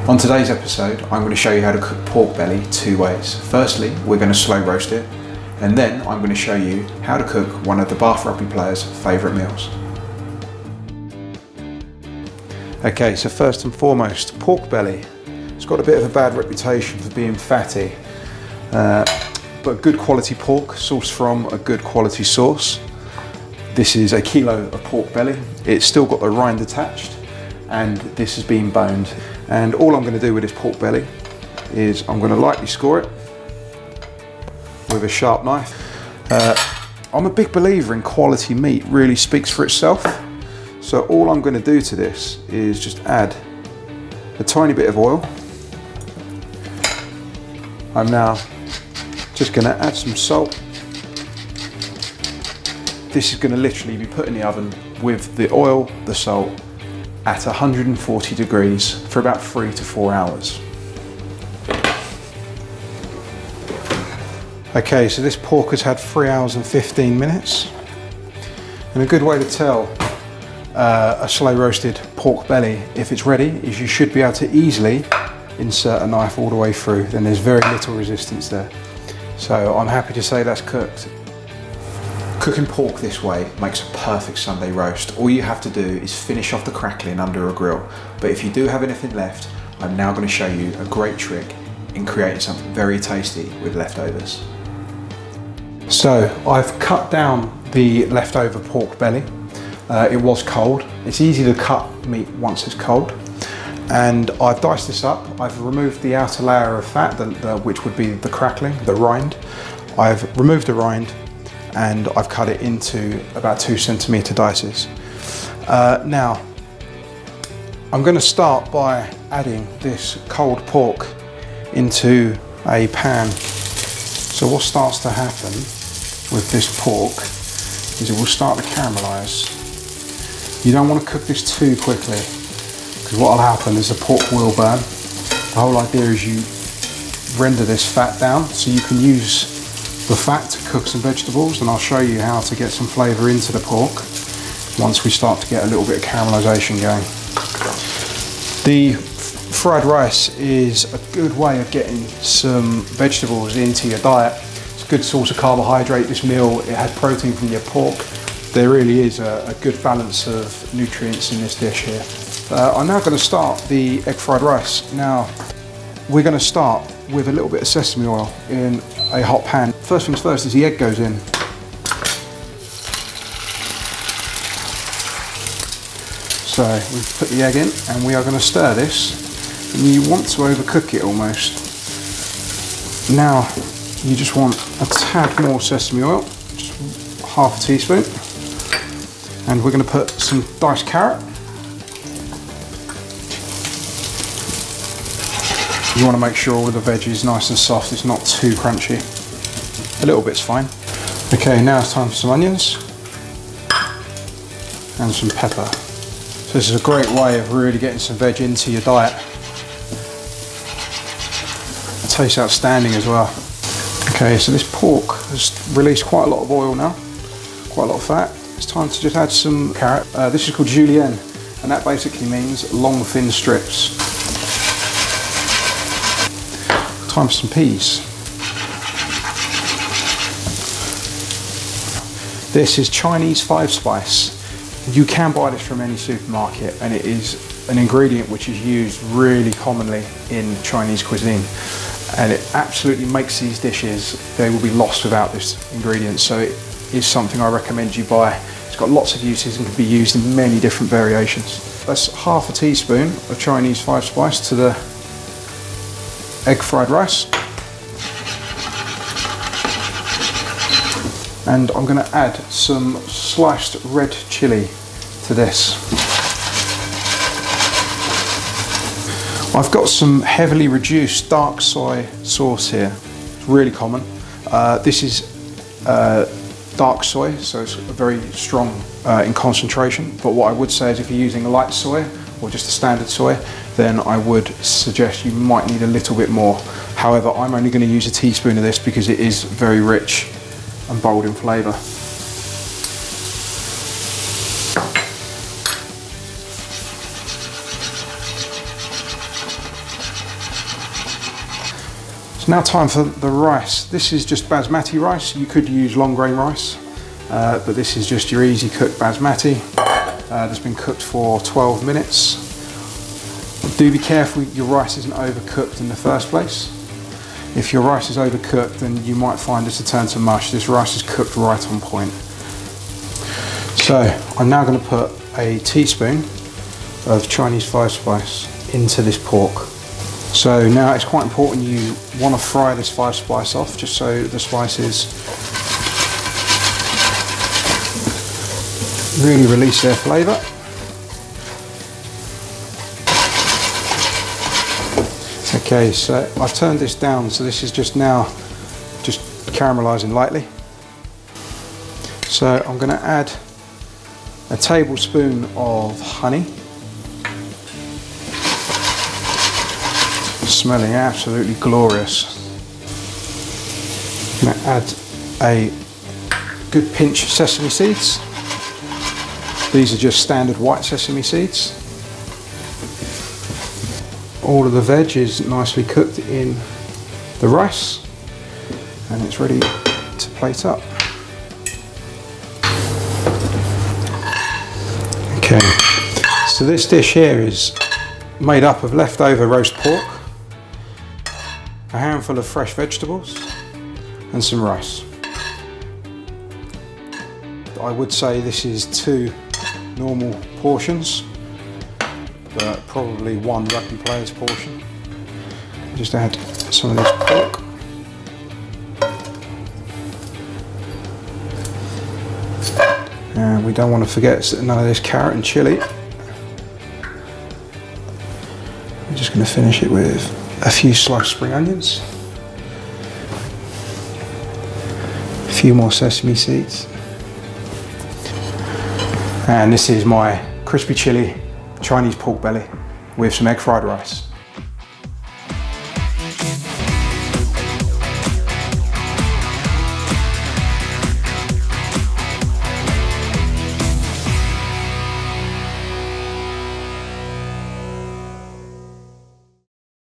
On today's episode, I'm going to show you how to cook pork belly two ways. Firstly, we're going to slow roast it, and then I'm going to show you how to cook one of the Bath Rugby players' favourite meals. Okay, so first and foremost, pork belly. It's got a bit of a bad reputation for being fatty, but good quality pork sourced from a good quality source. This is a kilo of pork belly. It's still got the rind attached, and this has been boned. And all I'm going to do with this pork belly is I'm going to lightly score it with a sharp knife. I'm a big believer in quality meat really speaks for itself. So all I'm going to do to this is just add a tiny bit of oil. I'm now just going to add some salt. This is going to literally be put in the oven with the oil, the salt, at 140 degrees for about 3 to 4 hours. Okay, so this pork has had 3 hours and 15 minutes. And a good way to tell a slow roasted pork belly if it's ready is you should be able to easily insert a knife all the way through. Then there's very little resistance there. So I'm happy to say that's cooked. Cooking pork this way makes a perfect Sunday roast. All you have to do is finish off the crackling under a grill. But if you do have anything left, I'm now going to show you a great trick in creating something very tasty with leftovers. So I've cut down the leftover pork belly. It was cold. It's easy to cut meat once it's cold. And I've diced this up. I've removed the outer layer of fat, which would be the crackling, the rind. I've removed the rind, and I've cut it into about 2 centimetre dices. Now, I'm going to start by adding this cold pork into a pan. So what starts to happen with this pork is it will start to caramelise. You don't want to cook this too quickly, because what will happen is the pork will burn. The whole idea is you render this fat down so you can use the fat to cook some vegetables, and I'll show you how to get some flavour into the pork once we start to get a little bit of caramelisation going. The fried rice is a good way of getting some vegetables into your diet. It's a good source of carbohydrate, this meal. It has protein from your pork. There really is a good balance of nutrients in this dish here. I'm now going to start the egg fried rice. Now, we're going to start with a little bit of sesame oil in a hot pan. First things first is the egg goes in. So we've put the egg in and we are going to stir this, and you want to overcook it almost. Now you just want a tad more sesame oil, just half a teaspoon, and we're going to put some diced carrot. You want to make sure all of the veg is nice and soft, it's not too crunchy. A little bit's fine. Okay, now it's time for some onions and some pepper. So this is a great way of really getting some veg into your diet. It tastes outstanding as well. Okay, so this pork has released quite a lot of oil now, quite a lot of fat. It's time to just add some carrot. This is called julienne, and that basically means long thin strips. Time for some peas. This is Chinese 5-spice. You can buy this from any supermarket, and it is an ingredient which is used really commonly in Chinese cuisine, and it absolutely makes these dishes, they will be lost without this ingredient. So it is something I recommend you buy. It's got lots of uses and can be used in many different variations. That's half a teaspoon of Chinese 5-spice to the egg fried rice, and I'm going to add some sliced red chilli to this. I've got some heavily reduced dark soy sauce here. It's really common. This is dark soy, so it's very strong in concentration, but what I would say is if you're using light soy or just a standard soy, then I would suggest you might need a little bit more. However, I'm only going to use a teaspoon of this because it is very rich and bold in flavour. It's now time for the rice. This is just basmati rice. You could use long grain rice, but this is just your easy cooked basmati that's been cooked for 12 minutes. Do be careful your rice isn't overcooked in the first place. If your rice is overcooked, then you might find this to turn to mush. This rice is cooked right on point. So I'm now going to put a teaspoon of Chinese 5-spice into this pork. So now it's quite important you want to fry this 5-spice off, just so the spices really release their flavour. Okay, so I've turned this down, so this is just caramelising lightly. So I'm going to add a tablespoon of honey. Smelling absolutely glorious. I'm going to add a good pinch of sesame seeds. These are just standard white sesame seeds. All of the veg is nicely cooked in the rice and it's ready to plate up. Okay, so this dish here is made up of leftover roast pork, a handful of fresh vegetables and some rice. I would say this is 2 normal portions, but probably 1 rugby player's portion. Just add some of this pork. And we don't want to forget none of this carrot and chilli. I'm just going to finish it with a few sliced spring onions, a few more sesame seeds, and this is my crispy chili Chinese pork belly with some egg fried rice.